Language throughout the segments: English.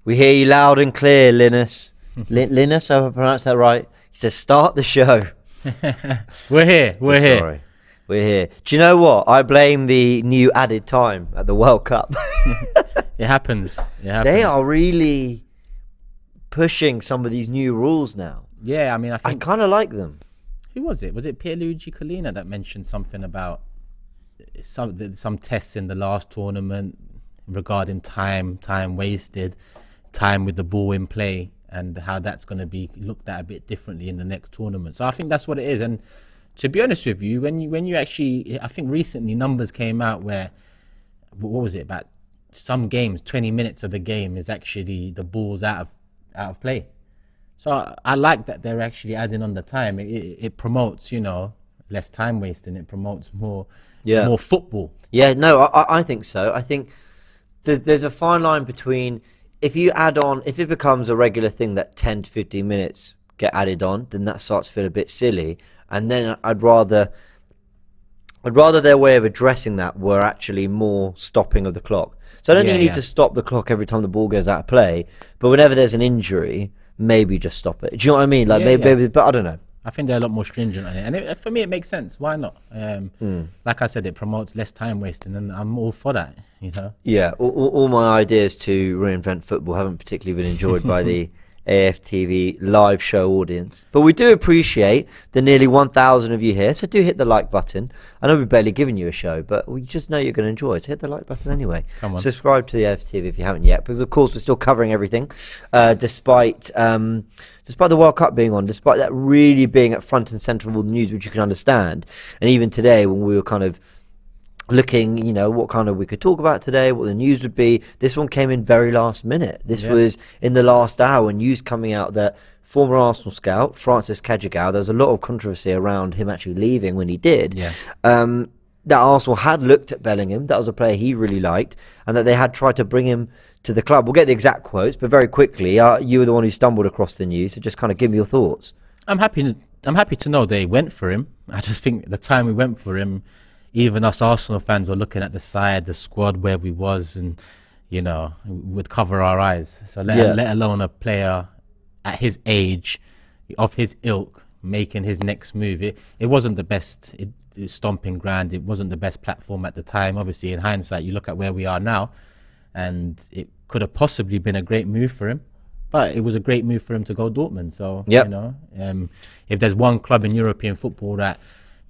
We hear you loud and clear, Linus. Linus, have I pronounced that right? He says, start the show. We're here. Sorry. We're here. Do you know what? I blame the new added time at the World Cup. It happens. They are really pushing some of these new rules now. Yeah, I mean, I kind of like them. Who was it? Was it Pierluigi Collina that mentioned something about some tests in the last tournament regarding time wasted, time with the ball in play, and how that's going to be looked at a bit differently in the next tournament. So I think that's what it is. And to be honest with you, when you actually, I think recently numbers came out where, what was it, about some games, 20 minutes of a game is actually the ball's out of play. So I like that they're actually adding on the time. It promotes, less time wasting. It promotes more football. Yeah, no, I think so. I think there's a fine line between, if it becomes a regular thing that 10 to 15 minutes get added on, then that starts to feel a bit silly. And then I'd rather their way of addressing that were actually more stopping of the clock. So I don't think you need to stop the clock every time the ball goes out of play, but whenever there's an injury, maybe just stop it. Do you know what I mean? Like maybe, but I don't know. I think they're a lot more stringent on it, and for me it makes sense. Why not? Like I said, it promotes less time wasting, and I'm all for that. Yeah, all my ideas to reinvent football haven't particularly been enjoyed by the AFTV live show audience, but we do appreciate the nearly 1,000 of you here, so do hit the like button. I know we've barely given you a show, but we just know you're going to enjoy it, so hit the like button anyway. Come on. Subscribe to the AFTV if you haven't yet, because of course we're still covering everything, despite the World Cup being on, despite that really being at front and centre of all the news, which you can understand. And even today, when we were kind of looking, what kind of we could talk about today, what the news would be, this one came in very last minute. This was in the last hour, news coming out that former Arsenal scout Francis Cajagao, there was a lot of controversy around him actually leaving when he did, that Arsenal had looked at Bellingham, that was a player he really liked, and that they had tried to bring him to the club. We'll get the exact quotes, but very quickly, you were the one who stumbled across the news, so just kind of give me your thoughts. I'm happy to know they went for him. I just think at the time we went for him, even us Arsenal fans were looking at the side, the squad, where we was, and would cover our eyes. So let alone a player at his age, of his ilk, making his next move. It wasn't the best stomping ground. It wasn't the best platform at the time. Obviously, in hindsight, you look at where we are now, and it could have possibly been a great move for him. But it was a great move for him to go Dortmund. So if there's one club in European football that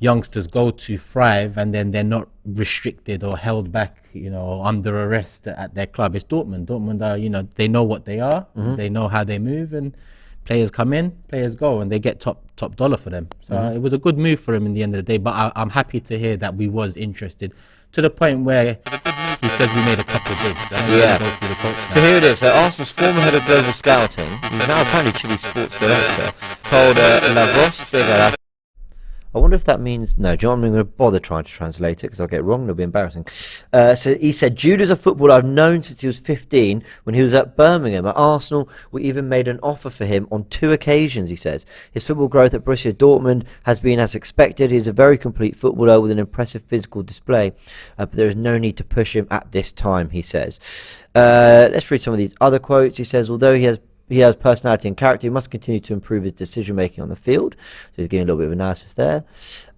youngsters go to thrive, and then they're not restricted or held back, or under arrest at their club, it's Dortmund. Dortmund are, they know what they are, they know how they move, and players come in, players go, and they get top dollar for them. So it was a good move for him in the end of the day. But I'm happy to hear that we was interested, to the point where he says we made a couple of bids. So here it is. So Arsenal's former head of global scouting, who's now apparently Chile sports director, told Lavros Figueroa. I wonder if that means... No, do you know what? I'm going to bother trying to translate it because I'll get it wrong. It'll be embarrassing. So he said, Jude is a footballer I've known since he was 15 when he was at Birmingham. At Arsenal, we even made an offer for him on 2 occasions, he says. His football growth at Borussia Dortmund has been as expected. He's a very complete footballer with an impressive physical display. But there is no need to push him at this time, he says. Let's read some of these other quotes. He says, although he has personality and character, he must continue to improve his decision-making on the field. So he's giving a little bit of analysis there.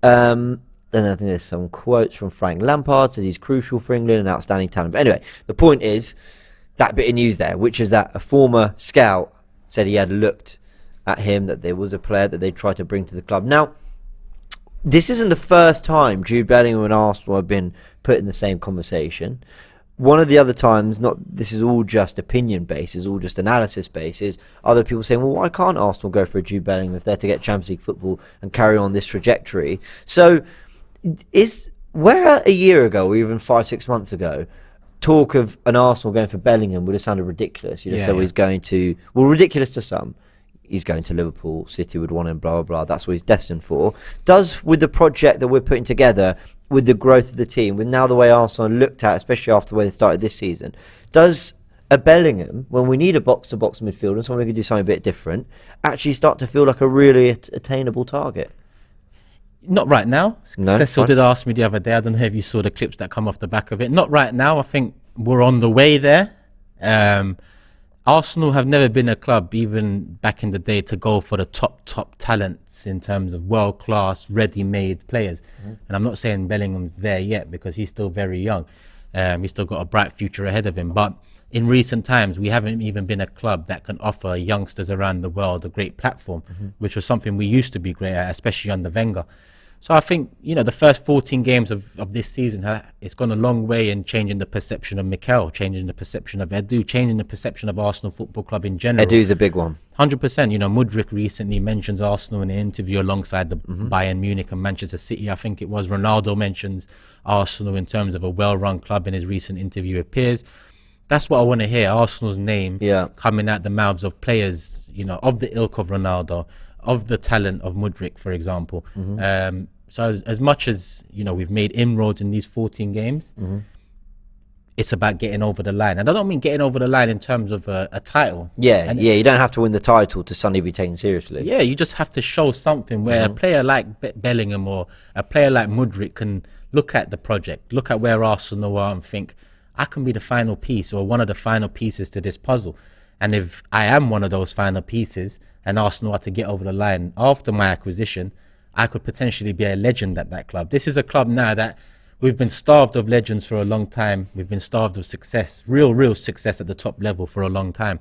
Then I think there's some quotes from Frank Lampard, says he's crucial for England and outstanding talent. But anyway, the point is that bit of news there, which is that a former scout said he had looked at him, that there was a player that they tried to bring to the club. Now, this isn't the first time Jude Bellingham and Arsenal have been put in the same conversation. One of the other times, this is all just opinion based, is all just analysis based, is other people saying, well, why can't Arsenal go for a Jude Bellingham if they're to get Champions League football and carry on this trajectory? So where a year ago, or even 5-6 months ago, talk of an Arsenal going for Bellingham would have sounded ridiculous. He's going to, ridiculous to some. He's going to Liverpool, City would want him, blah, blah, blah. That's what he's destined for. Does, with the project that we're putting together, with the growth of the team, with now the way Arsenal looked at, especially after the way they started this season, does a Bellingham, when we need a box-to-box midfielder and someone who can do something a bit different, actually start to feel like a really attainable target? Not right now. No, Cecil did ask me the other day, I don't know if you saw the clips that come off the back of it. Not right now. I think we're on the way there. Arsenal have never been a club, even back in the day, to go for the top talents in terms of world-class, ready-made players. And I'm not saying Bellingham's there yet because he's still very young. He's still got a bright future ahead of him. But in recent times, we haven't even been a club that can offer youngsters around the world a great platform, which was something we used to be great at, especially under Wenger. So I think, the first 14 games of this season, it's gone a long way in changing the perception of Mikel, changing the perception of Edu, changing the perception of Arsenal Football Club in general. Edu's a big one. 100%. Mudryk recently mentions Arsenal in an interview alongside the Bayern Munich and Manchester City. I think it was Ronaldo mentions Arsenal in terms of a well-run club in his recent interview with Piers. That's what I want to hear, Arsenal's name coming out the mouths of players, of the ilk of Ronaldo, of the talent of Mudryk, for example. So as much as, we've made inroads in these 14 games, it's about getting over the line. And I don't mean getting over the line in terms of a title. Yeah, you don't have to win the title to suddenly be taken seriously. Yeah, you just have to show something where a player like Bellingham or a player like Mudryk can look at the project, look at where Arsenal are and think, I can be the final piece or one of the final pieces to this puzzle. And if I am one of those final pieces and Arsenal are to get over the line after my acquisition, I could potentially be a legend at that club. This is a club now that we've been starved of legends for a long time. We've been starved of success, real success at the top level for a long time.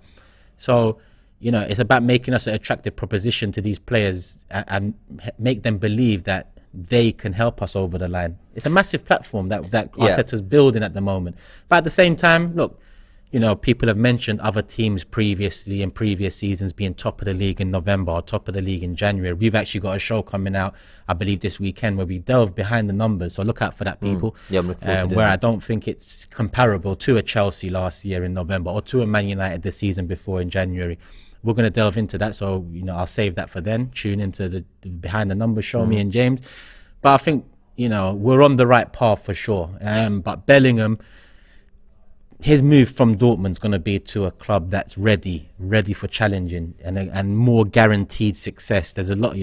So, it's about making us an attractive proposition to these players and make them believe that they can help us over the line. It's a massive platform that Arteta's building at the moment. But at the same time, look, people have mentioned other teams previously in previous seasons being top of the league in November or top of the league in January. We've actually got a show coming out, I believe, this weekend where we delve behind the numbers. So look out for that, people. Yeah, I'm looking forward to where that. I don't think it's comparable to a Chelsea last year in November or to a Man United the season before in January. We're going to delve into that. So, I'll save that for then. Tune into the behind the numbers show, me and James. But I think, we're on the right path for sure. But Bellingham, his move from Dortmund's going to be to a club that's ready for challenging and more guaranteed success. There's a lot,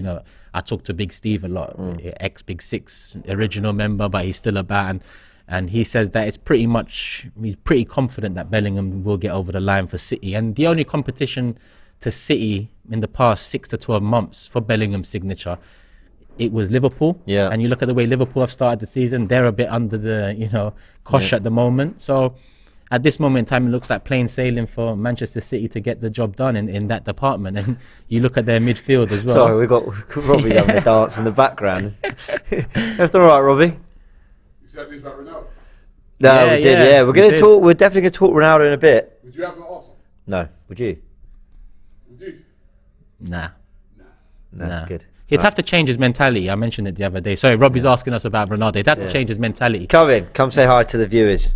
I talk to Big Steve a lot, ex-Big Six original member, but he's still about. And he says that he's pretty confident that Bellingham will get over the line for City. And the only competition to City in the past 6 to 12 months for Bellingham's signature, it was Liverpool. Yeah. And you look at the way Liverpool have started the season, they're a bit under the, cosh at the moment. So at this moment in time, it looks like plain sailing for Manchester City to get the job done in that department. And you look at their midfield as well. Sorry, we've got Robbie having the dance in the background. That's all right, Robbie. You said this about Ronaldo? No, we did, yeah. We're definitely going to talk Ronaldo in a bit. Would you have an Arsenal? No. Would you? Would you? Nah. No, good. He'd have to change his mentality. I mentioned it the other day. Sorry, Robbie's asking us about Ronaldo. He'd have to change his mentality. Come in. Come say hi to the viewers.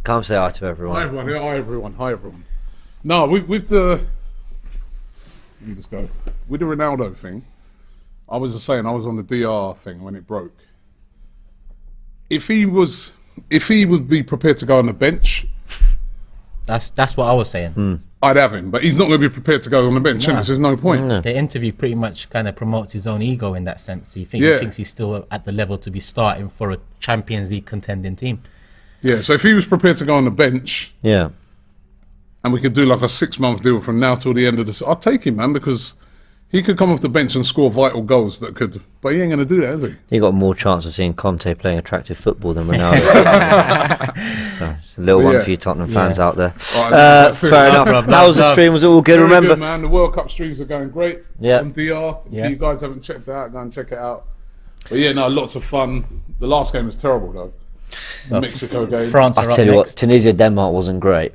Come say hi to everyone. Hi everyone. No, with the... Let me just go. With the Ronaldo thing, I was just saying, I was on the DR thing when it broke. If he would be prepared to go on the bench... That's what I was saying. I'd have him, but he's not going to be prepared to go on the bench. Nah. There's no point. The interview pretty much kind of promotes his own ego in that sense. He thinks he's still at the level to be starting for a Champions League contending team. Yeah, so if he was prepared to go on the bench, and we could do like a 6-month deal from now till the end of the I'll take him, man, because he could come off the bench and score vital goals that could, but he ain't going to do that, is he? He got more chance of seeing Conte playing attractive football than Ronaldo. So it's a little one for you Tottenham fans out there. Right, fair enough. How was the stream? Was it all good? Remember, good, man. The World Cup streams are going great. On DR. Yeah. If you guys haven't checked it out, go and check it out. But lots of fun. The last game was terrible though. The Mexico game. France I tell you what, Tunisia Denmark wasn't great.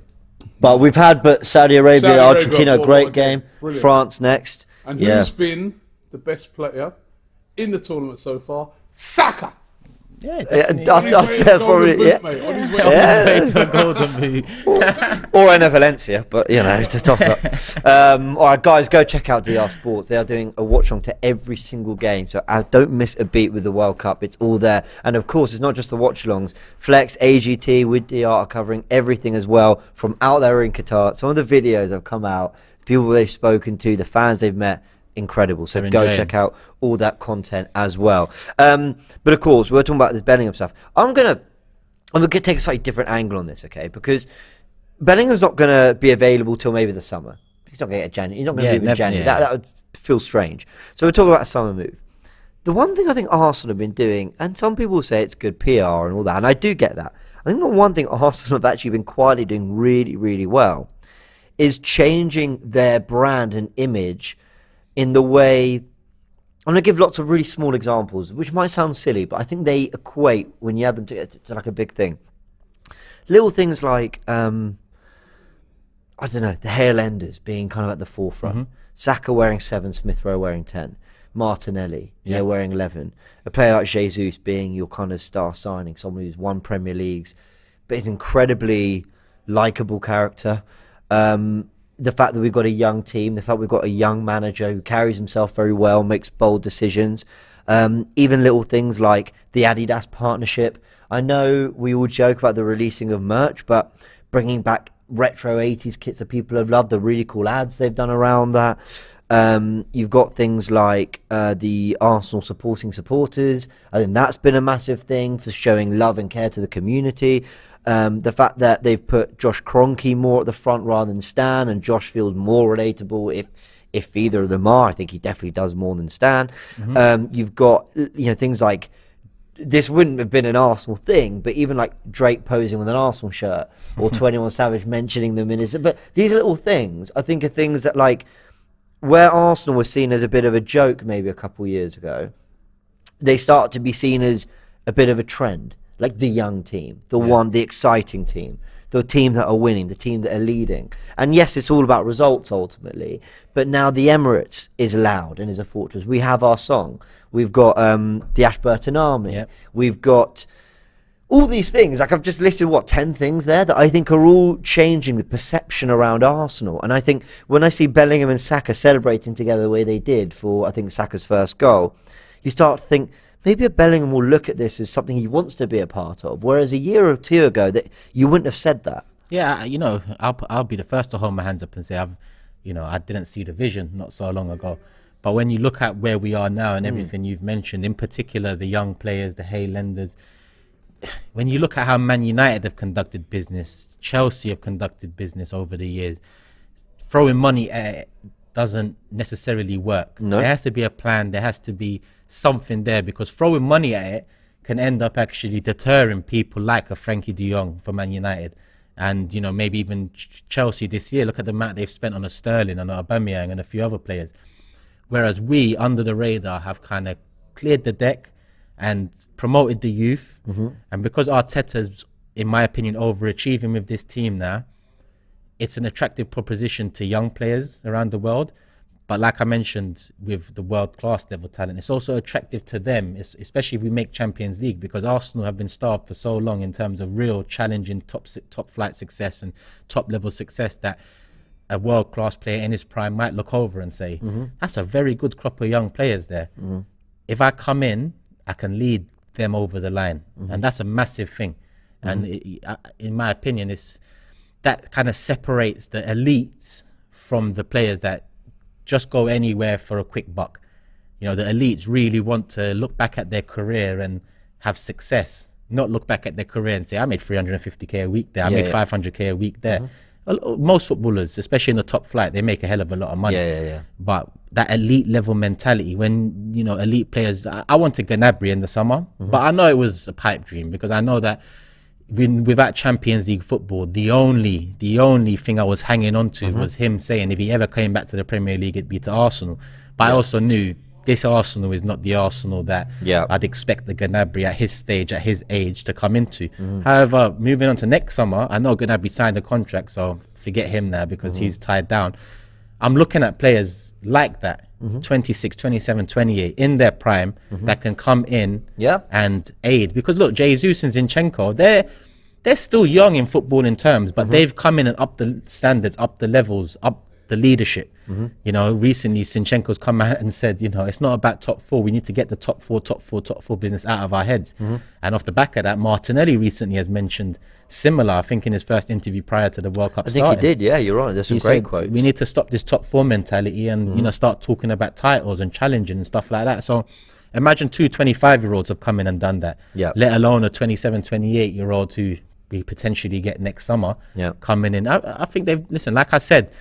But we've had Saudi Arabia, Argentina, great game. Brilliant. France next. And who's been the best player in the tournament so far? Saka. Yeah, or Enner Valencia, but it's a toss up. All right, guys, go check out DR Sports. They are doing a watch along to every single game, so don't miss a beat with the World Cup. It's all there, and of course, it's not just the watch alongs. Flex, AGT with DR are covering everything as well from out there in Qatar. Some of the videos have come out, people they've spoken to, the fans they've met. Incredible. So go check out all that content as well. But of course, we're talking about this Bellingham stuff. I'm gonna take a slightly different angle on this, okay? Because Bellingham's not going to be available till maybe the summer. He's not going to get January. He's not going to move in January. That would feel strange. So we're talking about a summer move. The one thing I think Arsenal have been doing, and some people say it's good PR and all that, and I do get that. I think the one thing Arsenal have actually been quietly doing really, really well is changing their brand and image in the way... I'm going to give lots of really small examples, which might sound silly, but I think they equate, when you add them together, to like a big thing. Little things like, I don't know, the Highlanders being kind of at the forefront. Saka wearing 7, Smith Rowe wearing 10. Martinelli, wearing 11. A player like Jesus being your kind of star signing, someone who's won Premier Leagues, but is incredibly likeable character. The fact that we've got a young team, the fact we've got a young manager who carries himself very well, makes bold decisions. Even little things like the Adidas partnership. I know we all joke about the releasing of merch, but bringing back retro 80s kits that people have loved, the really cool ads they've done around that. You've got things like the Arsenal supporting supporters. I think that's been a massive thing for showing love and care to the community. The fact that they've put Josh Kroenke more at the front rather than Stan, and Josh feels more relatable if either of them are. I think he definitely does more than Stan. You've got things like, this wouldn't have been an Arsenal thing, but even like Drake posing with an Arsenal shirt, or 21 Savage mentioning them in his... But these little things, I think, are things that, like, where Arsenal was seen as a bit of a joke maybe a couple of years ago, they start to be seen as a bit of a trend. Like the young team, the exciting team, the team that are winning, the team that are leading. And yes, it's all about results ultimately, but now the Emirates is loud and is a fortress. We have our song. We've got the Ashburton Army. We've got all these things. Like, I've just listed, 10 things there that I think are all changing the perception around Arsenal. And I think when I see Bellingham and Saka celebrating together the way they did for, I think, Saka's first goal, you start to think, maybe a Bellingham will look at this as something he wants to be a part of, whereas a year or two ago that you wouldn't have said that. Yeah, I'll be the first to hold my hands up and say I didn't see the vision not so long ago. But when you look at where we are now and everything you've mentioned, in particular the young players, the Highlanders, when you look at how Man United have conducted business, Chelsea have conducted business over the years, throwing money at it doesn't necessarily work. No. There has to be a plan. There has to be something there, because throwing money at it can end up actually deterring people like a Frankie de Jong for Man United. And, maybe even Chelsea this year, look at the amount they've spent on a Sterling and a Aubameyang and a few other players. Whereas we, under the radar, have kind of cleared the deck and promoted the youth. And because Arteta's, in my opinion, overachieving with this team now, it's an attractive proposition to young players around the world. But like I mentioned, with the world-class level talent, it's also attractive to them, especially if we make Champions League, because Arsenal have been starved for so long in terms of real challenging top-flight success and top-level success, that a world-class player in his prime might look over and say, that's a very good crop of young players there. If I come in, I can lead them over the line. And that's a massive thing. And in my opinion, that kind of separates the elites from the players that just go anywhere for a quick buck. The elites really want to look back at their career and have success, not look back at their career and say, I made 350k a week there, I made 500k a week there. Most footballers, especially in the top flight, they make a hell of a lot of money. But that elite level mentality, when elite players, I wanted Gnabry in the summer, but I know it was a pipe dream, because I know that without Champions League football, the only thing I was hanging on to was him saying if he ever came back to the Premier League, it'd be to Arsenal. But I also knew this Arsenal is not the Arsenal that I'd expect the Gnabry at his stage, at his age, to come into. However, moving on to next summer, I know Gnabry signed a contract, so forget him now because he's tied down. I'm looking at players like that, 26, 27, 28, in their prime, that can come in and aid. Because look, Jesus and Zinchenko, they're still young in footballing terms, but they've come in and upped the standards, upped the levels, upped the leadership. Recently Zinchenko's come out and said, it's not about top four. We need to get the top four business out of our heads. And off the back of that, Martinelli recently has mentioned similar, I think in his first interview prior to the World Cup starting. I think he did, yeah, you're right. There's some great quotes. We need to stop this top four mentality and, start talking about titles and challenging and stuff like that. So imagine two 25-year-olds have come in and done that, let alone a 27, 28-year-old who we potentially get next summer Yeah. coming in. I think they've, listen, like I said,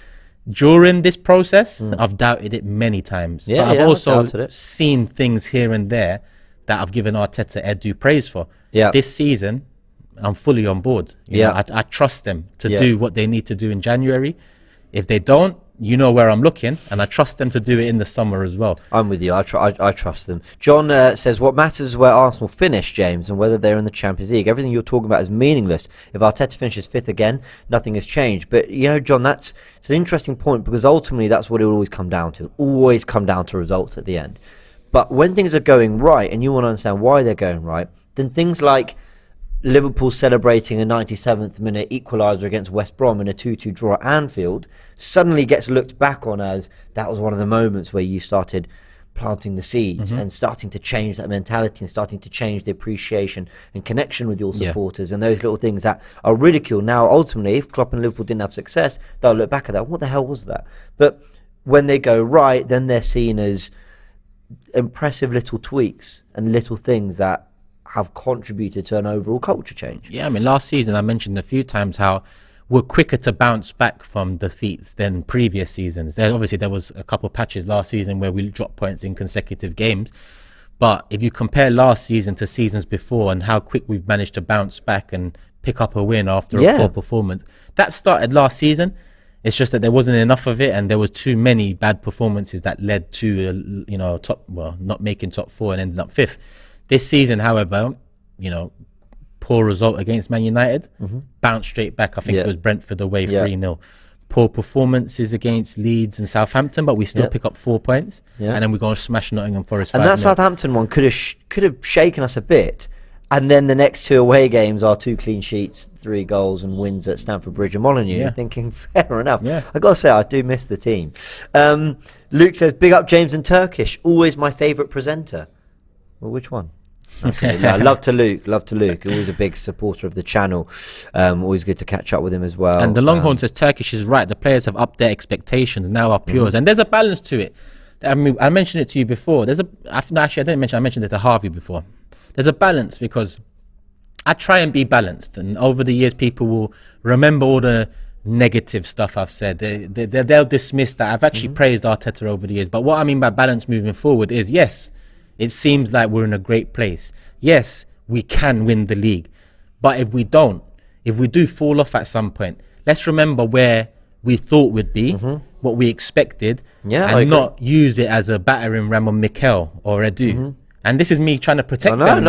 during this process, I've doubted it many times. Yeah, but I've I've also doubted it. seen things here and there that I've given Arteta due praise for. Yeah. This season, I'm fully on board. You know, I trust them to do what they need to do in January. If they don't, you know where I'm looking, and I trust them to do it in the summer as well. I'm with you. I trust them. John says, what matters is where Arsenal finish, James, and whether they're in the Champions League. Everything you're talking about is meaningless. If Arteta finishes 5th again, nothing has changed. But, you know, John, it's an interesting point, because ultimately that's what it will always come down to. Always come down to results at the end. But when things are going right, and you want to understand why they're going right, then things like Liverpool celebrating a 97th minute equaliser against West Brom in a 2-2 draw at Anfield suddenly gets looked back on as that was one of the moments where you started planting the seeds and starting to change that mentality and starting to change the appreciation and connection with your supporters, and those little things that are ridiculed. Now, ultimately, if Klopp and Liverpool didn't have success, they'll look back at that. What the hell was that? But when they go right, then they're seen as impressive little tweaks and little things that have contributed to an overall culture change. Yeah, I mean, last season I mentioned a few times how we're quicker to bounce back from defeats than previous seasons. There was a couple of patches last season where we dropped points in consecutive games. But if you compare last season to seasons before and how quick we've managed to bounce back and pick up a win after a poor performance, that started last season. It's just that there wasn't enough of it, and there was too many bad performances that led to, not making top 4 and ending up 5th. This season, however, poor result against Man United, bounced straight back. I think it was Brentford away 3-0. Poor performances against Leeds and Southampton, but we still pick up 4 points, and then we're going to smash Nottingham Forest 5-0. And that Southampton one could have shaken us a bit, and then the next 2 away games are 2 clean sheets, 3 goals, and wins at Stamford Bridge and Molineux. You're thinking, fair enough. I got to say, I do miss the team. Luke says, big up James in Turkish, always my favourite presenter. Well, which one? Love to Luke. Always a big supporter of the channel. Always good to catch up with him as well. And the Longhorn says Turkish is right. The players have upped their expectations, now up yours. And there's a balance to it. I mean, I mentioned it to you before. I mentioned it to Harvey before. There's a balance, because I try and be balanced. And over the years, people will remember all the negative stuff I've said. They'll dismiss that. I've actually praised Arteta over the years. But what I mean by balance moving forward is, yes, it seems like we're in a great place. Yes, we can win the league. But if we do fall off at some point, let's remember where we thought we'd be, what we expected, and not use it as a battering ram on Mikel or Edu. And this is me trying to protect them.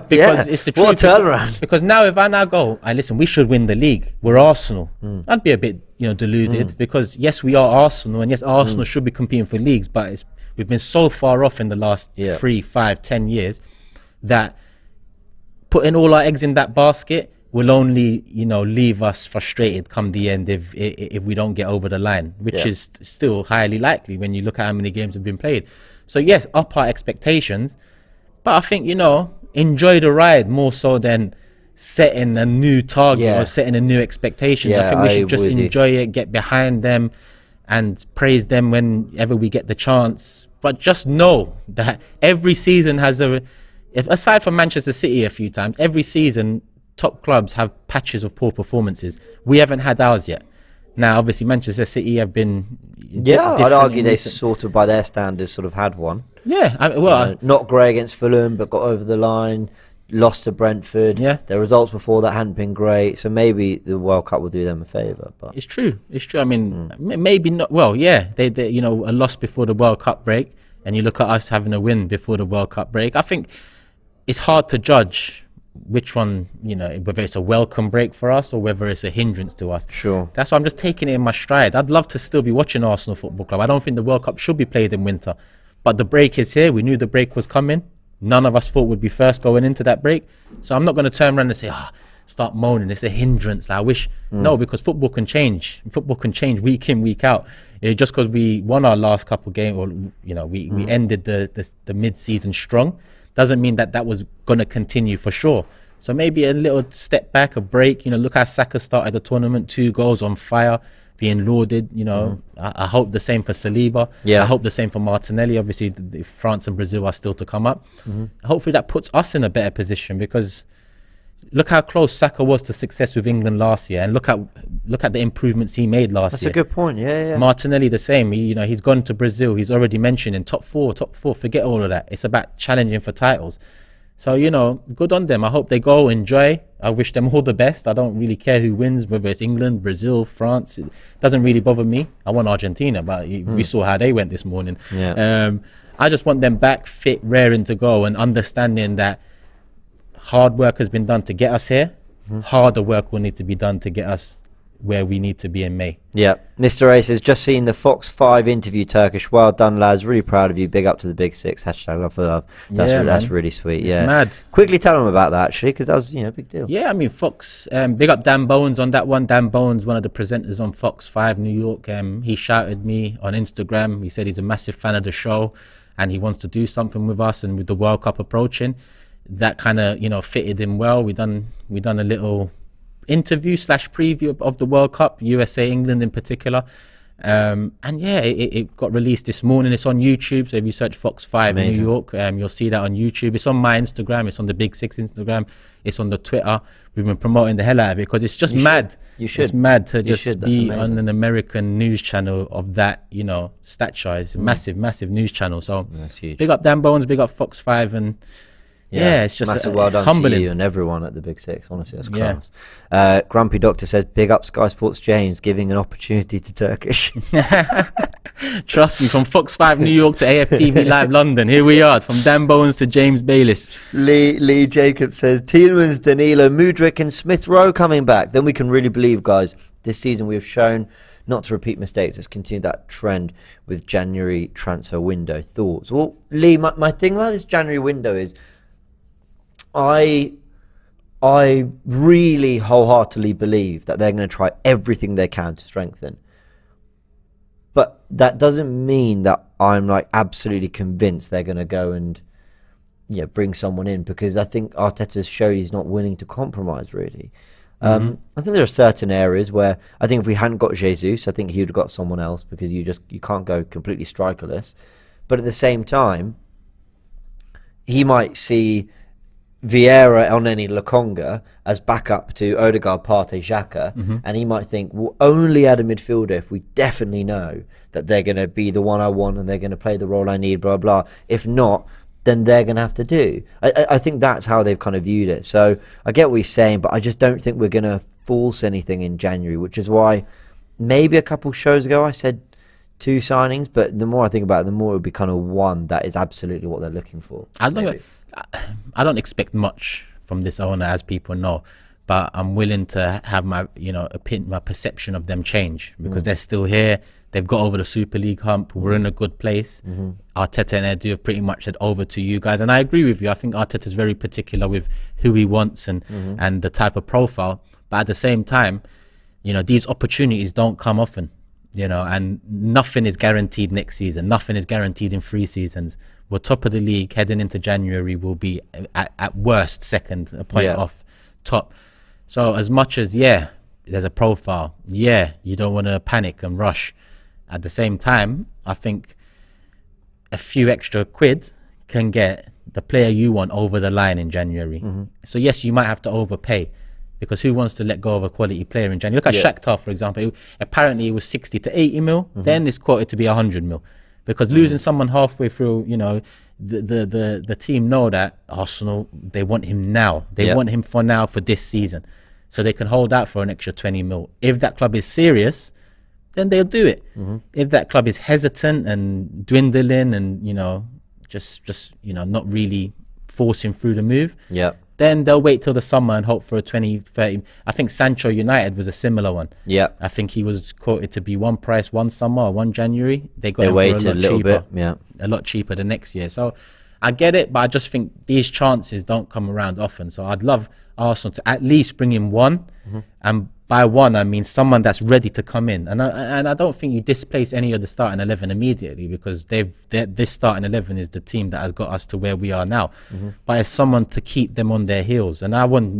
Because it's the truth. What a turnaround. Because now if I now go, listen, we should win the league. We're Arsenal. I'd be a bit deluded, because yes, we are Arsenal, and yes, Arsenal should be competing for leagues, but we've been so far off in the last 3, 5, 10 years that putting all our eggs in that basket will only leave us frustrated come the end if we don't get over the line, which is still highly likely when you look at how many games have been played. So yes, up our expectations, but I think enjoy the ride more so than setting a new target or setting a new expectation. I think we should just enjoy it, get behind them and praise them whenever we get the chance. But just know that every season has aside from Manchester City a few times, every season top clubs have patches of poor performances. We haven't had ours yet. Now, obviously, Manchester City have been I'd argue they sort of, by their standards, sort of had one. Not great against Fulham, but got over the line. Lost to Brentford. Their results before that hadn't been great, so maybe the World Cup will do them a favour. But it's true. I mean, maybe not. Well, they a loss before the World Cup break, and you look at us having a win before the World Cup break. I think it's hard to judge which one, whether it's a welcome break for us or whether it's a hindrance to us. Sure. That's why I'm just taking it in my stride. I'd love to still be watching Arsenal Football Club. I don't think the World Cup should be played in winter, but the break is here. We knew the break was coming. None of us thought we'd be first going into that break. So I'm not going to turn around and say, start moaning, it's a hindrance. I wish. No, because football can change. Football can change week in, week out. Just because we won our last couple games, or we ended the mid-season strong, doesn't mean that was going to continue for sure. So maybe a little step back, a break. Look how Saka started the tournament, 2 goals on fire, being lauded. I hope the same for Saliba. I hope the same for Martinelli. Obviously, France and Brazil are still to come up. Hopefully that puts us in a better position, because look how close Saka was to success with England last year, and look at the improvements he made last That's year. a good point. Yeah. Martinelli the same. He's gone to Brazil. He's already mentioned in top four. Forget all of that. It's about challenging for titles. So, good on them. I hope they go, enjoy. I wish them all the best. I don't really care who wins, whether it's England, Brazil, France. It doesn't really bother me. I want Argentina, but we saw how they went this morning. Yeah. I just want them back, fit, raring to go, and understanding that hard work has been done to get us here. Harder work will need to be done to get us where we need to be in May. Yeah. Mr. A says, just seen the Fox 5 interview Turkish. Well done, lads. Really proud of you. Big up to the Big Six. Hashtag love for love. That's really sweet. It's mad. Quickly tell them about that, actually, because that was, a big deal. Yeah, I mean, Fox, big up Dan Bones on that one. Dan Bones, one of the presenters on Fox 5 New York. He shouted me on Instagram. He said he's a massive fan of the show and he wants to do something with us, and with the World Cup approaching, that kind of, fitted him well. We done a little interview / preview of the World Cup, USA England in particular, and it got released this morning. It's on YouTube, so if you search Fox 5 New York, you'll see that on YouTube. It's on my Instagram, it's on the Big Six Instagram, it's on the Twitter. We've been promoting the hell out of it because it's just mad. It's mad to just be on an American news channel of that stature. It's a massive news channel. So that's huge. Big up Dan Bones, big up Fox 5, and it's just massive well done humbling. to you and everyone at the Big Six. Honestly, that's class. Grumpy Doctor says, big up Sky Sports James, giving an opportunity to Turkish. Trust me, from Fox 5 New York to AFTV Live London, here we are, from Dan Bones to James Bayliss. Lee Jacob says, Tielemans, Danilo, Mudryk and Smith Rowe coming back. Then we can really believe, guys, this season we have shown not to repeat mistakes. Let's continue that trend with January transfer window. Thoughts? Well, Lee, my thing about this January window is I really wholeheartedly believe that they're going to try everything they can to strengthen. But that doesn't mean that I'm absolutely convinced they're going to go and bring someone in, because I think Arteta's showed he's not willing to compromise really. I think there are certain areas where I think if we hadn't got Jesus, I think he would have got someone else, because you can't go completely strikerless. But at the same time, he might see Vieira, Elneny, Lokonga as backup to Odegaard, Partey, Xhaka, and he might think, we'll only add a midfielder if we definitely know that they're going to be the one I want and they're going to play the role I need, blah, blah. If not, then they're going to have to do. I think that's how they've kind of viewed it. So I get what he's saying, but I just don't think we're going to force anything in January, which is why maybe a couple shows ago I said 2 signings, but the more I think about it, the more it would be kind of one that is absolutely what they're looking for. I don't expect much from this owner, as people know, but I'm willing to have my my perception of them change, because they're still here. They've got over the Super League hump. We're in a good place. Arteta and Edu have pretty much said over to you guys, and I agree with you. I think Arteta's very particular with who he wants and the type of profile. But at the same time, these opportunities don't come often. And nothing is guaranteed next season. Nothing is guaranteed in 3 seasons. We're top of the league. Heading into January, we'll be at worst second, a point off top. So as much as, there's a profile, you don't want to panic and rush. At the same time, I think a few extra quid can get the player you want over the line in January. So yes, you might have to overpay, because who wants to let go of a quality player in January? Look at Shakhtar, for example. Apparently it was 60 to 80 mil. Then it's quoted to be 100 mil. Because losing someone halfway through, the team know that Arsenal, they want him now. They want him for now, for this season. So they can hold out for an extra 20 mil. If that club is serious, then they'll do it. If that club is hesitant and dwindling and, just not really forcing through the move, then they'll wait till the summer and hope for a 20, 30. I think Sancho United was a similar one. I think he was quoted to be one price, one summer or one January. They got him for a lot cheaper. A lot cheaper the next year. So I get it, but I just think these chances don't come around often. So I'd love Arsenal to at least bring in one. And by one, I mean someone that's ready to come in. And I don't think you displace any of the starting 11 immediately, because this starting 11 is the team that has got us to where we are now. But it's someone to keep them on their heels. And I want,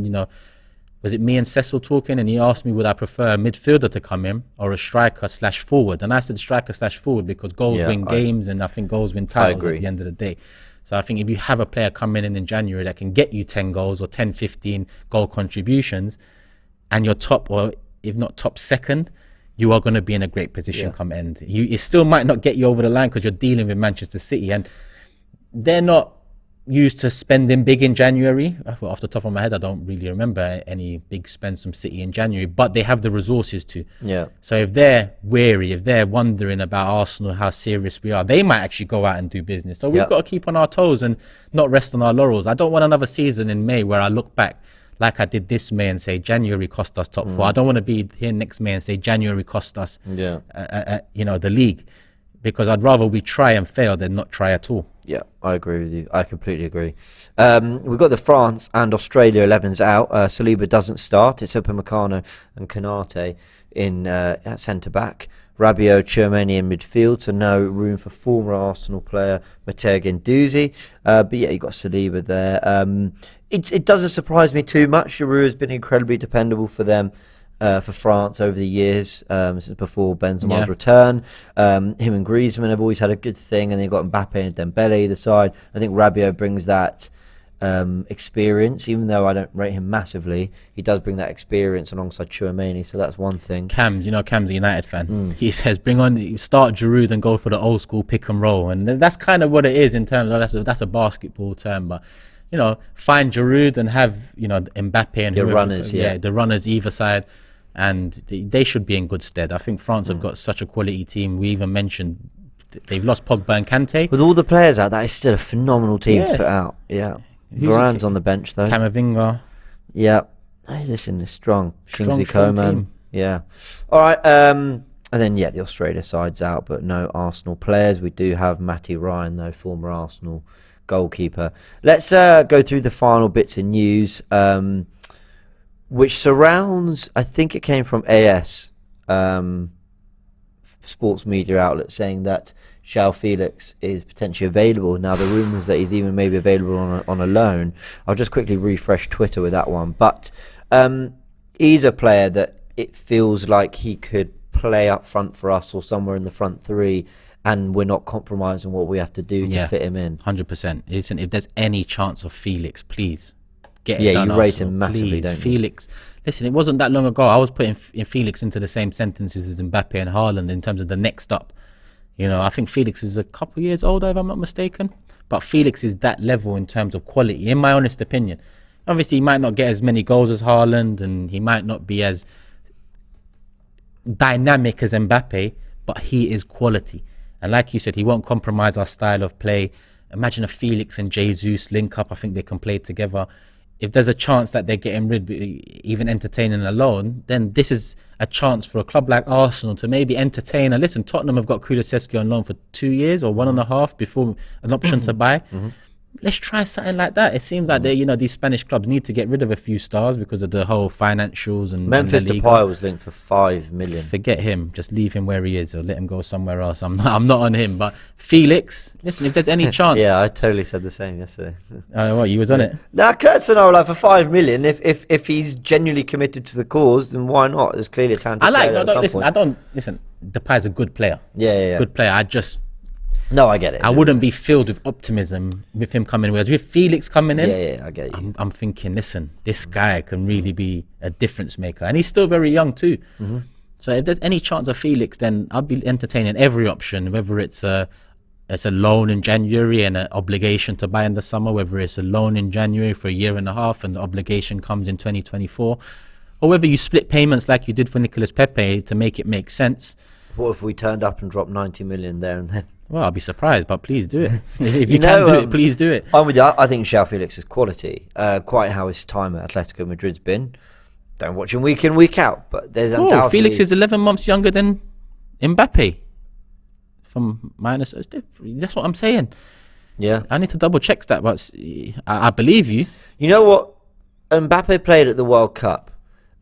was it me and Cecil talking, and he asked me would I prefer a midfielder to come in or a striker / forward, and I said striker / forward, because goals win games, and I think goals win titles at the end of the day. So I think if you have a player coming in January that can get you 10 goals or 10, 15 goal contributions, and you're top, or if not top second, you are going to be in a great position come end. It still might not get you over the line because you're dealing with Manchester City, and they're not used to spending big in January. Well, off the top of my head, I don't really remember any big spends from City in January, but they have the resources to. Yeah. So if they're wary, if they're wondering about Arsenal, how serious we are, they might actually go out and do business. So we've got to keep on our toes and not rest on our laurels. I don't want another season in May where I look back like I did this May and say January cost us top four. I don't want to be here next May and say January cost us, the league, because I'd rather we try and fail than not try at all. Yeah, I agree with you. I completely agree. We've got the France and Australia 11s out. Saliba doesn't start. It's Upamecano and Konate in at centre-back. Rabiot, Tchouaméni in midfield, so no room for former Arsenal player Matteo Guendouzi. But yeah, you've got Saliba there. It doesn't surprise me too much. Giroud has been incredibly dependable for them. For France over the years, since before Benzema's return. Him and Griezmann have always had a good thing, and they've got Mbappe and Dembele either side. I think Rabiot brings that experience, even though I don't rate him massively. He does bring that experience alongside Tchouaméni, so that's one thing. Cam's a United fan. He says, start Giroud and go for the old school pick and roll, and that's kind of what it is in terms of that's a basketball term, but find Giroud and have Mbappe and the runners, the runners either side. And they should be in good stead. I think France have got such a quality team. We even mentioned they've lost Pogba and Kante. With all the players out, that is still a phenomenal team to put out. Yeah. Varane's on the bench, though. Camavinga. Yeah. Hey, listen, it's strong. Kingsley strong Coman. Team. Yeah. All right. And then, the Australia side's out, but no Arsenal players. We do have Matty Ryan, though, former Arsenal goalkeeper. Let's go through the final bits of news. Which surrounds, I think it came from AS, sports media outlet, saying that Joao Felix is potentially available. Now, the rumours that he's even maybe available on a loan. I'll just quickly refresh Twitter with that one. But he's a player that it feels like he could play up front for us or somewhere in the front three, and we're not compromising what we have to do to fit him in. 100%. Listen, if there's any chance of Felix, please. Get it done, you rate him massively, please. don't you? Felix, listen, it wasn't that long ago I was putting Felix into the same sentences as Mbappe and Haaland in terms of the next up. I think Felix is a couple of years older, if I'm not mistaken, but Felix is that level in terms of quality, in my honest opinion. Obviously, he might not get as many goals as Haaland, and he might not be as dynamic as Mbappe, but he is quality. And like you said, he won't compromise our style of play. Imagine a Felix and Jesus link up. I think they can play together. If there's a chance that they're getting rid, even entertaining a loan, then this is a chance for a club like Arsenal to maybe entertain. And listen, Tottenham have got Kulusevski on loan for 2 years or 1.5 before an option to buy. Let's try something like that. It seems like these Spanish clubs need to get rid of a few stars because of the whole financials and Memphis Depay was linked for 5 million. Forget him. Just leave him where he is or let him go somewhere else. I'm not on him. But Felix, listen, if there's any chance. I totally said the same yesterday. What, you was on it? Now, Kurtzon, like for 5 million, if he's genuinely committed to the cause, then why not? There's clearly a talented player. Listen, Depay's a good player. Yeah. Good player. No, I get it. I wouldn't be filled with optimism with him coming in. Whereas with Felix coming in, I get you. I'm thinking, listen, this guy can really be a difference maker. And he's still very young too. So if there's any chance of Felix, then I'll be entertaining every option, whether it's a loan in January and an obligation to buy in the summer, whether it's a loan in January for 1.5 years and the obligation comes in 2024, or whether you split payments like you did for Nicolas Pepe to make it make sense. What if we turned up and dropped 90 million there and then? Well, I'll be surprised, but please do it. If you can do it, please do it. I'm with you. I think Joao Felix is quality. Quite how his time at Atletico Madrid's been. Don't watch him week in, week out. But there's undoubtedly... Felix is 11 months younger than Mbappe. From minus... That's what I'm saying. Yeah. I need to double check that, but I believe you. You know what? Mbappe played at the World Cup.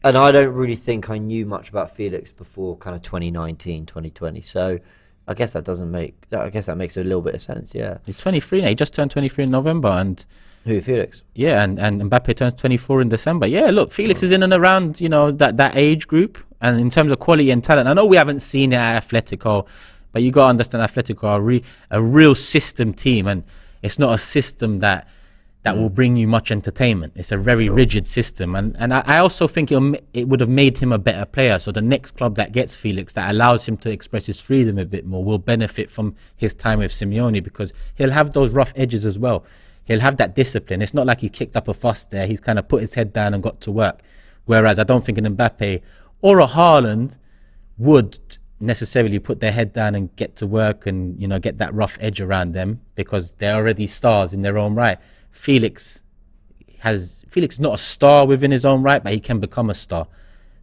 And I don't really think I knew much about Felix before kind of 2019, 2020. So... I guess that makes a little bit of sense, yeah. He's 23 now. He just turned 23 in November. And who, Felix? Yeah, and Mbappe turns 24 in December. Yeah, look, Felix is in and around, that age group. And in terms of quality and talent, I know we haven't seen it at Atletico, but you got to understand Atletico are a real system team. And It's not a system that will bring you much entertainment. It's a very rigid system, and I also think it would have made him a better player. So the next club that gets Felix, that allows him to express his freedom a bit more, will benefit from his time with Simeone, because he'll have those rough edges as well. He'll have that discipline. It's not like he kicked up a fuss there. He's kind of put his head down and got to work. Whereas I don't think an Mbappe or a Haaland would necessarily put their head down and get to work and, you know, get that rough edge around them, because they're already stars in their own right. Felix is not a star within his own right, but he can become a star.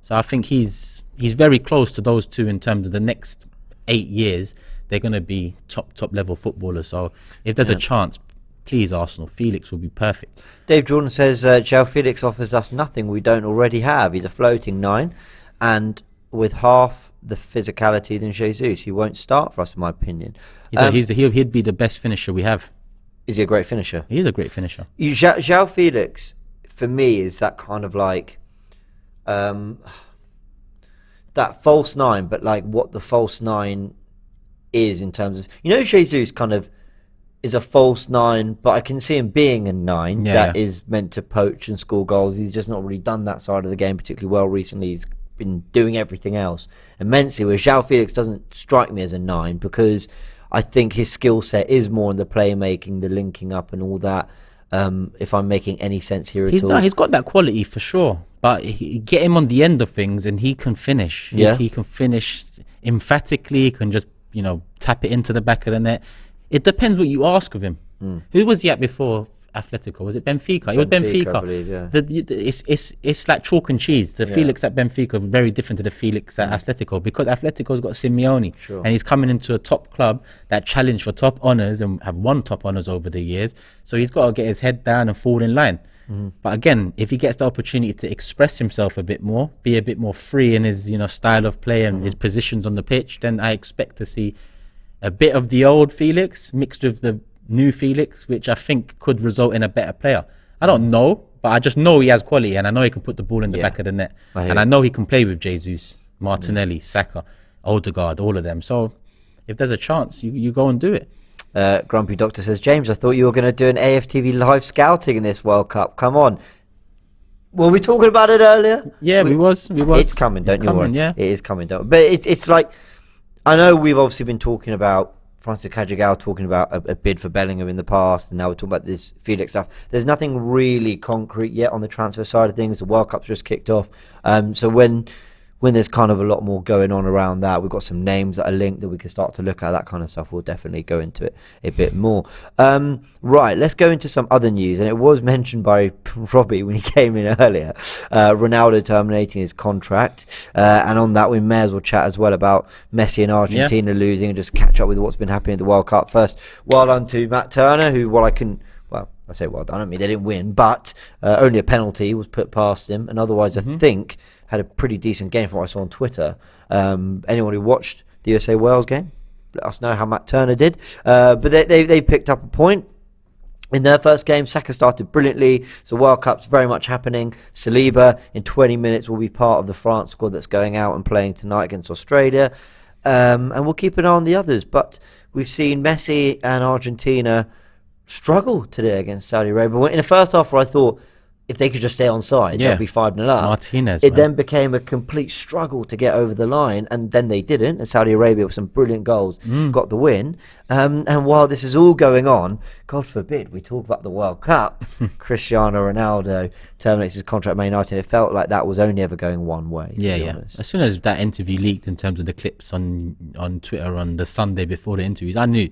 So I think he's very close to those two in terms of the next 8 years. They're going to be top level footballers. So if there's a chance, please, Arsenal, Felix will be perfect. Dave Jordan says Joao Felix offers us nothing we don't already have. He's a floating 9, and with half the physicality than Jesus, he won't start for us, in my opinion. He'd be the best finisher we have. Is he a great finisher? He is a great finisher. Joao Felix, for me, is that kind of like that false 9, but like what the false 9 is in terms of, you know, Jesus kind of is a false 9, but I can see him being a 9 that is meant to poach and score goals. He's just not really done that side of the game particularly well recently. He's been doing everything else immensely, where Joao Felix doesn't strike me as a 9, because I think his skill set is more in the playmaking, the linking up and all that. If I'm making any sense here at all. No, he's got that quality for sure, but get him on the end of things and he can finish. He can finish emphatically. He can just, you know, tap it into the back of the net. It depends what you ask of him. Who was he at before Atletico? Was it Benfica? It was Benfica. I believe, yeah. It's like chalk and cheese. The Felix at Benfica very different to the Felix at Atletico, because Atletico's got Simeone, and he's coming into a top club that challenge for top honours and have won top honours over the years. So he's got to get his head down and fall in line. But again, if he gets the opportunity to express himself a bit more, be a bit more free in his, you know, style of play and his positions on the pitch, then I expect to see a bit of the old Felix mixed with the new Felix, which I think could result in a better player. I don't know, but I just know he has quality, and I know he can put the ball in the back of the net, and I know he can play with Jesus, Martinelli, Saka, Odegaard, all of them. So if there's a chance, you go and do it. Grumpy Doctor says, James, I thought you were going to do an AFTV live scouting in this World Cup. Come on. Were we talking about it earlier? Yeah, we was. It's coming, don't you worry. Yeah. It is coming, don't. But it's like, I know we've obviously been talking about Francis Cajagao talking about a bid for Bellingham in the past, and now we're talking about this Felix stuff. There's nothing really concrete yet on the transfer side of things. The World Cup's just kicked off. So when there's kind of a lot more going on around that, we've got some names that are linked that we can start to look at, that kind of stuff. We'll definitely go into it a bit more. Right, let's go into some other news. And it was mentioned by Robbie when he came in earlier, Ronaldo terminating his contract. And on that, we may as well chat as well about Messi and Argentina losing, and just catch up with what's been happening at the World Cup. First, well done to Matt Turner, who, I say well done, I mean they didn't win, but only a penalty was put past him, and otherwise I think had a pretty decent game from what I saw on Twitter. Anyone who watched the USA-Wales game, let us know how Matt Turner did. But they picked up a point in their first game. Saka started brilliantly, so World Cup's very much happening. Saliba in 20 minutes will be part of the France squad that's going out and playing tonight against Australia. And we'll keep an eye on the others, but we've seen Messi and Argentina struggle today against Saudi Arabia. In the first half, I thought if they could just stay on side, they'd be 5-0 up. Martinez, then became a complete struggle to get over the line, and then they didn't. And Saudi Arabia, with some brilliant goals, got the win. And while this is all going on, God forbid we talk about the World Cup, Cristiano Ronaldo terminates his contract at Man United. It felt like that was only ever going one way, to be honest. As soon as that interview leaked in terms of the clips on Twitter on the Sunday before the interviews, I knew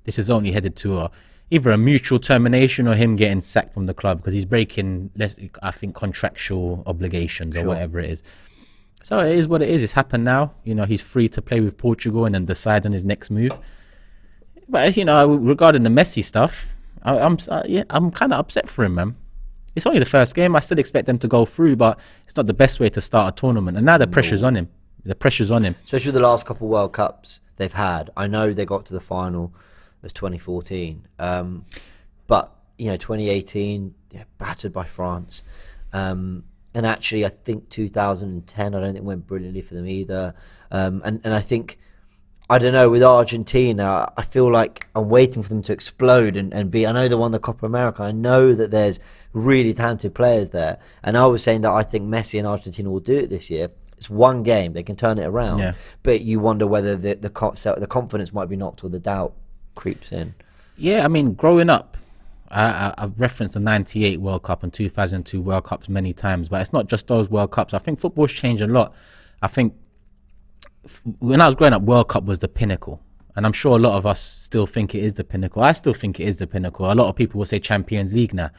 this is only headed to either a mutual termination or him getting sacked from the club, because he's breaking, I think, contractual obligations or whatever it is. So it is what it is. It's happened now. You know, he's free to play with Portugal and then decide on his next move. But, you know, regarding the Messi stuff, I'm kind of upset for him, man. It's only the first game. I still expect them to go through, but it's not the best way to start a tournament. And now the pressure's on him. The pressure's on him. Especially the last couple of World Cups they've had. I know they got to the final. Was 2014, but 2018 battered by France, and actually I think 2010 I don't think went brilliantly for them either, and I think I don't know, with Argentina, I feel like I'm waiting for them to explode and be. I know they won the Copa America. I know that there's really talented players there. And I was saying that I think Messi and Argentina will do it this year. It's one game. They can turn it around. Yeah. But you wonder whether the confidence might be knocked or the doubt creeps in. Yeah, I mean, growing up, I've referenced the 98 World Cup and 2002 World Cups many times, but it's not just those World Cups. I think football's changed a lot. I think when I was growing up, World Cup was the pinnacle. And I'm sure a lot of us still think it is the pinnacle. I still think it is the pinnacle. A lot of people will say Champions League now.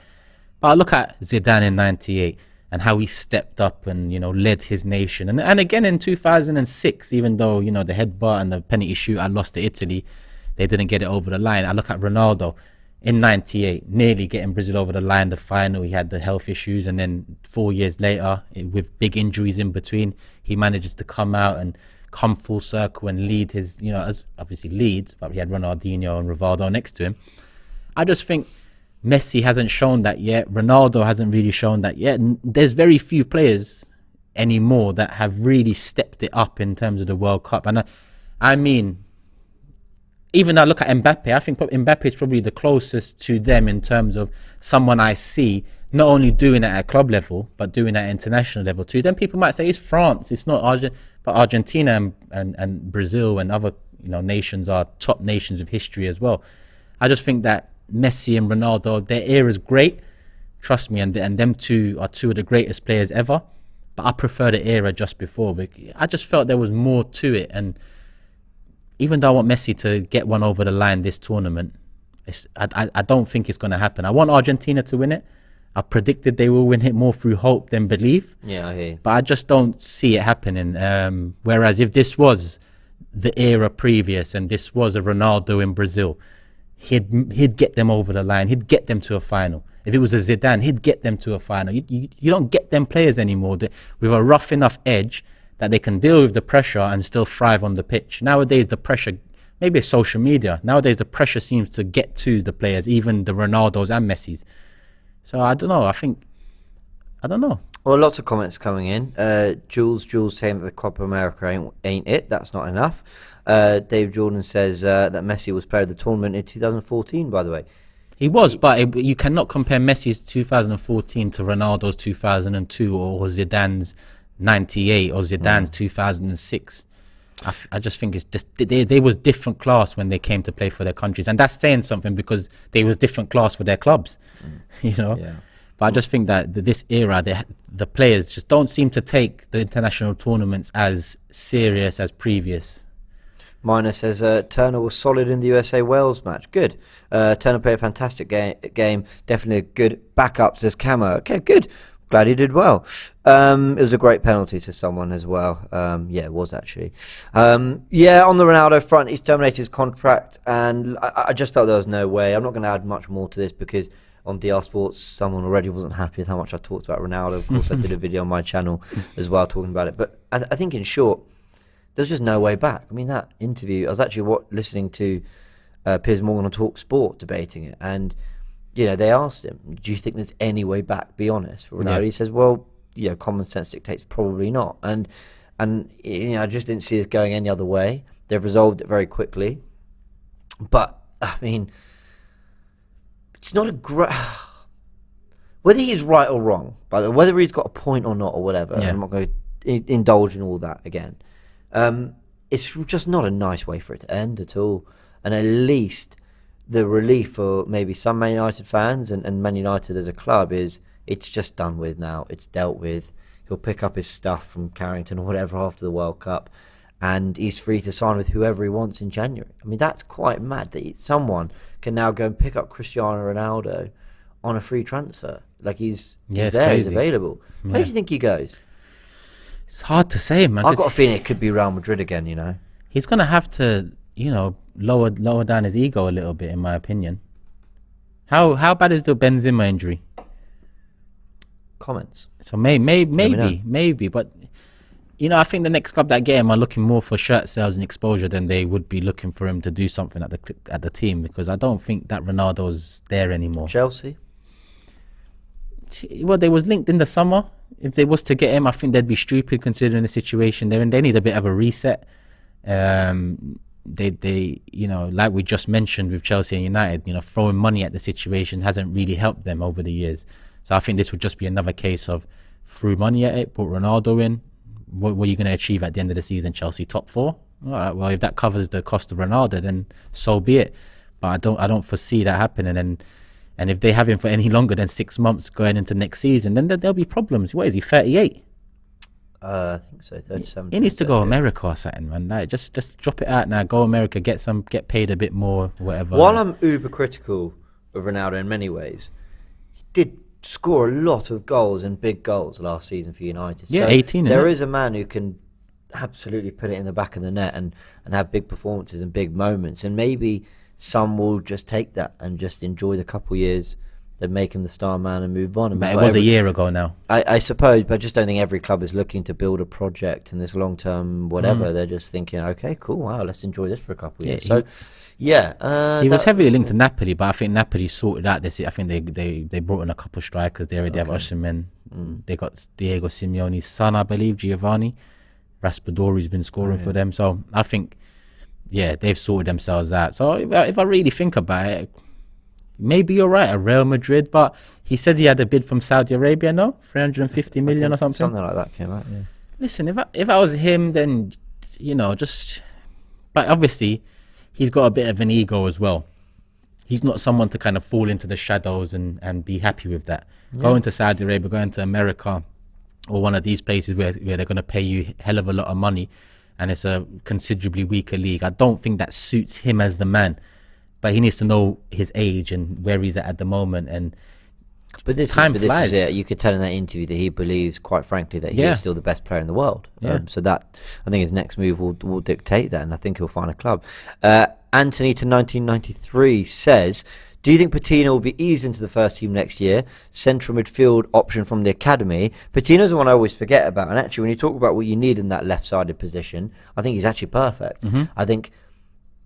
But I look at Zidane in 98 and how he stepped up and, led his nation. And again in 2006, even though, the headbutt and the penalty shoot I lost to Italy, they didn't get it over the line. I look at Ronaldo in 98, nearly getting Brazil over the line, the final. He had the health issues. And then 4 years later, with big injuries in between, he manages to come out and come full circle and lead his, as obviously leads, but he had Ronaldinho and Rivaldo next to him. I just think Messi hasn't shown that yet. Ronaldo hasn't really shown that yet. And there's very few players anymore that have really stepped it up in terms of the World Cup. And I mean, even I look at Mbappe, I think Mbappe is probably the closest to them in terms of someone I see not only doing it at club level, but doing it at international level too. Then people might say it's France, it's not Argentina. But Argentina and Brazil and other nations are top nations of history as well. I just think that Messi and Ronaldo, their era is great, trust me, and them two are two of the greatest players ever. But I prefer the era just before. I just felt there was more to it. And even though I want Messi to get one over the line this tournament, I don't think it's going to happen. I want Argentina to win it. I predicted they will win it more through hope than belief. Yeah, I hear you. But I just don't see it happening. Whereas if this was the era previous and this was a Ronaldo in Brazil, he'd get them over the line. He'd get them to a final. If it was a Zidane, he'd get them to a final. You don't get them players anymore with a rough enough edge that they can deal with the pressure and still thrive on the pitch. Nowadays, the pressure, maybe it's social media. Nowadays, the pressure seems to get to the players, even the Ronaldos and Messis. So I don't know. I don't know. Well, lots of comments coming in. Jules saying that the Copa America ain't it. That's not enough. Dave Jordan says that Messi was player of the tournament in 2014, by the way. He was, but you cannot compare Messi's 2014 to Ronaldo's 2002 or Zidane's 98 or Zidane's 2006. I just think it's just they was different class when they came to play for their countries, and that's saying something because they was different class for their clubs, Yeah. But I just think that this era, the players just don't seem to take the international tournaments as serious as previous. Miner says Turner was solid in the USA-Wales match. Good. Turner played a fantastic game. Definitely a good backup, says Camo. Okay, good. Glad he did well. It was a great penalty to someone as well. Yeah, it was actually. On the Ronaldo front, he's terminated his contract, and I just felt there was no way. I'm not going to add much more to this because on DR Sports, someone already wasn't happy with how much I talked about Ronaldo. Of course, I did a video on my channel as well talking about it. But I think in short, there's just no way back. I mean, that interview, I was actually listening to Piers Morgan on Talk Sport debating it, and they asked him, do you think there's any way back, be honest, for Ronaldo? Yeah. He says, well, common sense dictates probably not. And I just didn't see it going any other way. They've resolved it very quickly. But, I mean, it's not a great... Whether he's right or wrong, by the way, whether he's got a point or not or whatever, I'm not going to indulge in all that again. It's just not a nice way for it to end at all. And at least the relief for maybe some Man United fans and Man United as a club is it's just done with now. It's dealt with. He'll pick up his stuff from Carrington or whatever after the World Cup, and he's free to sign with whoever he wants in January. I mean, that's quite mad that someone can now go and pick up Cristiano Ronaldo on a free transfer. Like he's there, crazy. He's available. Yeah. Where do you think he goes? It's hard to say, man. I've got a feeling it could be Real Madrid again, He's going to have to, lower down his ego a little bit, in my opinion. How bad is the Benzema injury? Comments. So maybe, but I think the next club that get him are looking more for shirt sales and exposure than they would be looking for him to do something at the team, because I don't think that Ronaldo's there anymore. Chelsea? Well, they was linked in the summer. If they was to get him, I think they'd be stupid considering the situation they're in. They need a bit of a reset. they like we just mentioned with Chelsea and United, throwing money at the situation hasn't really helped them over the years. So I think this would just be another case of threw money at it, put Ronaldo in. What are you going to achieve at the end of the season? Chelsea top 4? All right, well, if that covers the cost of Ronaldo, then so be it. But I don't foresee that happening. And if they have him for any longer than 6 months going into next season, then there'll be problems. What is he, 38? I think so, 37. He needs to go America or something, man. Like, just drop it out now. Go America, get paid a bit more, whatever. While I'm uber critical of Ronaldo in many ways, he did score a lot of goals and big goals last season for United. Yeah, so 18. There is a man who can absolutely put it in the back of the net and have big performances and big moments. And maybe some will just take that and just enjoy the couple years that make him the star man and move on. But it was a year ago now. I suppose, but I just don't think every club is looking to build a project in this long-term whatever. They're just thinking, okay, cool, wow, let's enjoy this for a couple of years. So, yeah. He was heavily linked to Napoli, but I think Napoli sorted out this. I think they brought in a couple of strikers. They already have Osimhen. They got Diego Simeone's son, I believe, Giovanni. Raspadori's been scoring for them. So I think, they've sorted themselves out. So if I really think about it, maybe you're right, a Real Madrid, but he said he had a bid from Saudi Arabia, no? 350 million or something? Something like that came out, yeah. Listen, if I was him, then, but obviously, he's got a bit of an ego as well. He's not someone to kind of fall into the shadows and be happy with that. Yeah. Going to Saudi Arabia, going to America, or one of these places where they're going to pay you a hell of a lot of money, and it's a considerably weaker league. I don't think that suits him as the man. But he needs to know his age and where he's at the moment. But this is it. You could tell in that interview that he believes, quite frankly, that he is still the best player in the world. Yeah. So that, I think his next move will dictate that, and I think he'll find a club. Anthony to 1993 says, do you think Patino will be eased into the first team next year? Central midfield option from the academy. Patino's the one I always forget about. And actually, when you talk about what you need in that left-sided position, I think he's actually perfect. I think,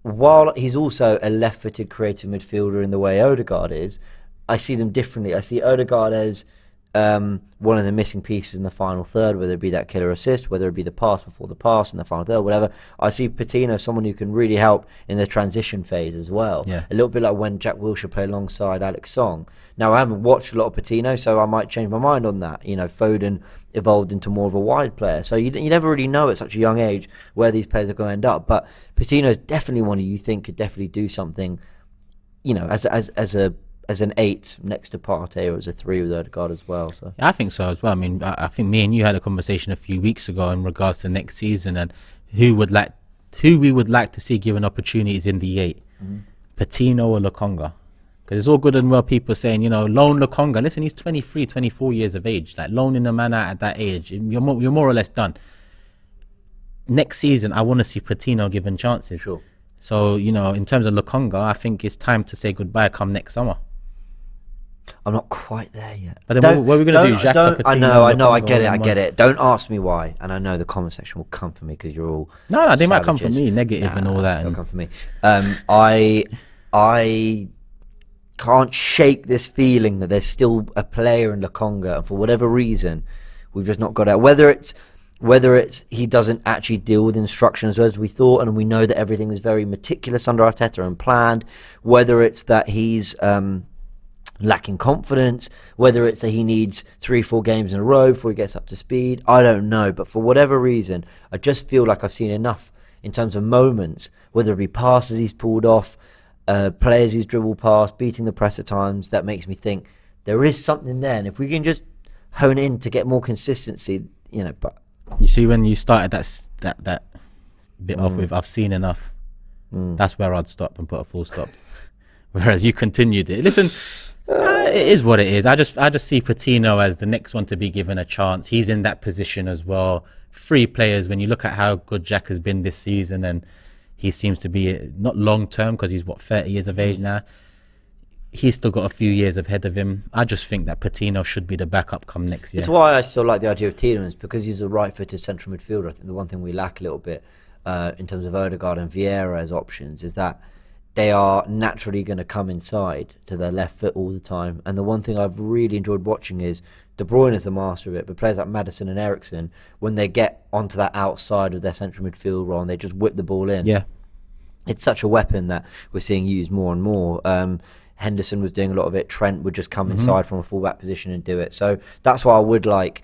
while he's also a left-footed creative midfielder in the way Odegaard is, I see them differently. I see Odegaard as one of the missing pieces in the final third, whether it be that killer assist, whether it be the pass before the pass in the final third, whatever. I see Patino as someone who can really help in the transition phase as well. Yeah. A little bit like when Jack Wilshere played alongside Alex Song. Now, I haven't watched a lot of Patino, so I might change my mind on that. Foden evolved into more of a wide player. So you never really know at such a young age where these players are going to end up. But Patino is definitely one who you think could definitely do something, as an 8 next to Partey, or as a 3 with Odegaard as well. So I think so as well. I mean, I think me and you had a conversation a few weeks ago in regards to next season and who we would like to see given opportunities in the 8, Patino or Lokonga. Because it's all good and well people saying, loan Lokonga. Listen, he's 23, 24 years of age. Like, loaning a man out at that age, you're more or less done. Next season, I want to see Patino given chances. Sure. So, in terms of Lokonga, I think it's time to say goodbye come next summer. I'm not quite there yet. But then what are we going to do? Xhaka, Patino, I know, I get it. Don't ask me why. And I know the comment section will come for me because you're all No, they savages. might come for me, negative and all that. They'll come for me. I can't shake this feeling that there's still a player in Lokonga, and for whatever reason, we've just not got out. Whether it's he doesn't actually deal with instructions as we thought, and we know that everything is very meticulous under Arteta and planned, whether it's that he's lacking confidence, whether it's that he needs 3-4 games in a row before he gets up to speed, I don't know. But for whatever reason, I just feel like I've seen enough in terms of moments, whether it be passes he's pulled off, players he's dribbled past, beating the press at times, that makes me think there is something there. And if we can just hone in to get more consistency, but you see, when you started that bit off with I've seen enough, that's where I'd stop and put a full stop. Whereas you continued it. Listen, it is what it is. I just see Patino as the next one to be given a chance. He's in that position as well. 3 players, when you look at how good Jack has been this season, and he seems to be not long term because he's 30 years of age now. He's still got a few years ahead of him. I just think that Patino should be the backup come next year. It's why I still like the idea of Tielemans, because he's a right-footed central midfielder. I think the one thing we lack a little bit in terms of Odegaard and Vieira as options is that they are naturally going to come inside to their left foot all the time. And the one thing I've really enjoyed watching is De Bruyne is the master of it, but players like Maddison and Eriksen, when they get onto that outside of their central midfield role and they just whip the ball in. Yeah. it's such a weapon that we're seeing used more and more. Henderson was doing a lot of it. Trent would just come inside from a fullback position and do it. So that's why I would like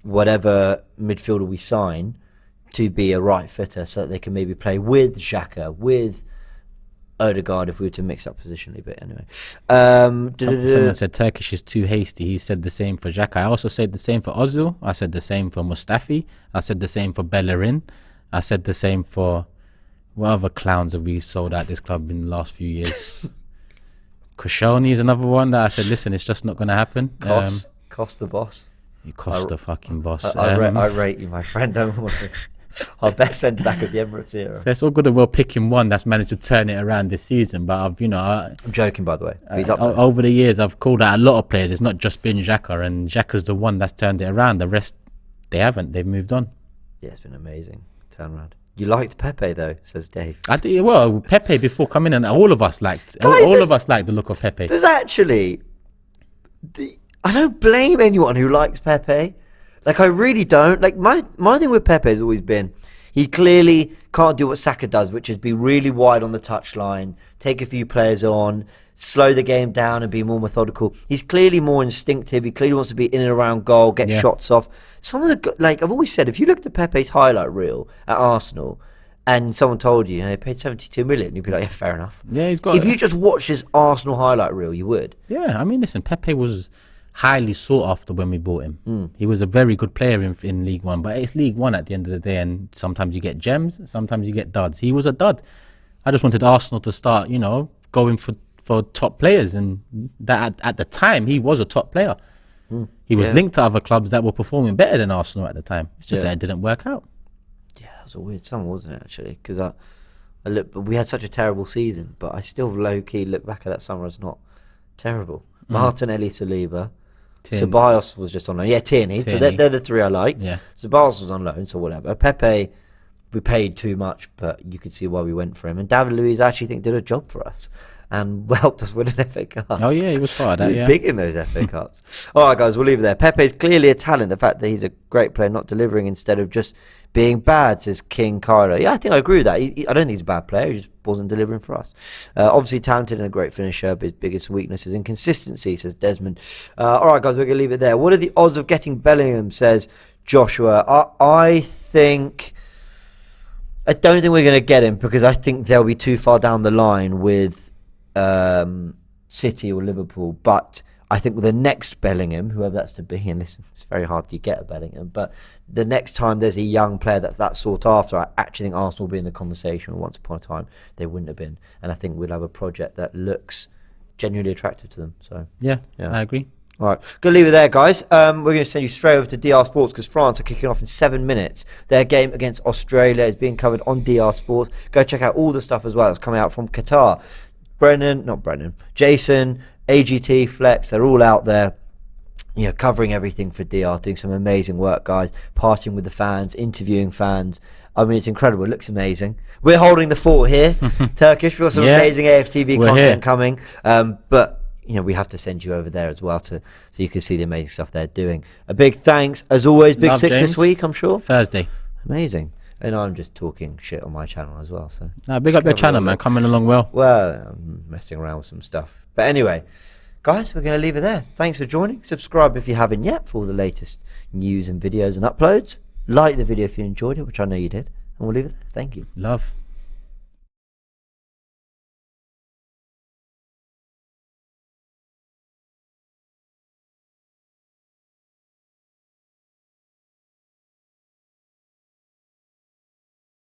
whatever midfielder we sign to be a right fitter, so that they can maybe play with Xhaka, with Odegaard if we were to mix up positionally. But anyway, someone said Turkish is too hasty. He said the same for Xhaka. I also said the same for Ozil. I said the same for Mustafi. I said the same for Bellerin. I said the same for what other clowns have we sold at this club in the last few years? Koscielny is another one that I said, listen, it's just not going to happen. Cost the boss. You cost the fucking boss. I rate you, my friend. Don't worry. Our best centre back of the Emirates era. So it's all good and well picking one that's managed to turn it around this season, but I'm joking, by the way. He's up there. Over the years, I've called out a lot of players. It's not just been Xhaka, and Xhaka's the one that's turned it around. The rest, they haven't. They've moved on. Yeah, it's been amazing turnaround. You liked Pepe though, says Dave. I do. Well, Pepe before coming in, all of us liked. All of us liked the look of Pepe. There's actually, I don't blame anyone who likes Pepe. Like, I really don't. Like, my thing with Pepe has always been, he clearly can't do what Saka does, which is be really wide on the touchline, take a few players on, slow the game down and be more methodical. He's clearly more instinctive. He clearly wants to be in and around goal, get shots off. Some of the, like I've always said, if you looked at Pepe's highlight reel at Arsenal and someone told you, they paid 72 million, you'd be like, yeah, fair enough. Yeah, he's got. If you just watch his Arsenal highlight reel, you would. Yeah, I mean, listen, Pepe was highly sought after when we bought him. He was a very good player in League One, but it's League One at the end of the day, and sometimes you get gems, sometimes you get duds. He was a dud. I just wanted Arsenal to start, going for top players, and that at the time he was a top player. He was linked to other clubs that were performing better than Arsenal at the time. It's just that it didn't work out. Yeah, that was a weird summer, wasn't it, actually? Because I look, we had such a terrible season, but I still low-key look back at that summer as not terrible. Martinelli, Saliba, Ceballos was just on loan. Yeah, Tierney. So they're the three I like. Yeah. Ceballos was on loan, so whatever. Pepe, we paid too much, but you could see why we went for him. And David Luiz, I actually think, did a job for us and helped us win an FA Cup. Oh, yeah, he was part of that, yeah. Big in those FA Cups. All right, guys, we'll leave it there. Pepe's clearly a talent. The fact that he's a great player, not delivering instead of just being bad, says King Kylo. Yeah, I think I agree with that. I don't think he's a bad player. He just wasn't delivering for us. Obviously talented and a great finisher, but his biggest weakness is inconsistency, says Desmond. All right, guys, we're going to leave it there. What are the odds of getting Bellingham, says Joshua? I don't think we're going to get him because I think they'll be too far down the line with City or Liverpool. But I think with the next Bellingham, whoever that's to be, and listen, it's very hard to get a Bellingham, but the next time there's a young player that's that sought after, I actually think Arsenal will be in the conversation. Once upon a time, they wouldn't have been. And I think we'll have a project that looks genuinely attractive to them. So Yeah, I agree. All right, gonna leave it there, guys. We're going to send you straight over to DR Sports because France are kicking off in 7 minutes. Their game against Australia is being covered on DR Sports. Go check out all the stuff as well that's coming out from Qatar. Jason, AGT, Flex, they're all out there, covering everything for DR, doing some amazing work, guys. Partying with the fans, interviewing fans. I mean, it's incredible. It looks amazing. We're holding the fort here. Turkish, we've got some amazing AFTV content coming. But we have to send you over there as well so you can see the amazing stuff they're doing. A big thanks, as always. Big Six James. This week, I'm sure. Thursday. Amazing. And I'm just talking shit on my channel as well. So big up your channel, man. Coming along well. Well, I'm messing around with some stuff. But anyway, guys, we're going to leave it there. Thanks for joining. Subscribe if you haven't yet for all the latest news and videos and uploads. Like the video if you enjoyed it, which I know you did. And we'll leave it there. Thank you. Love.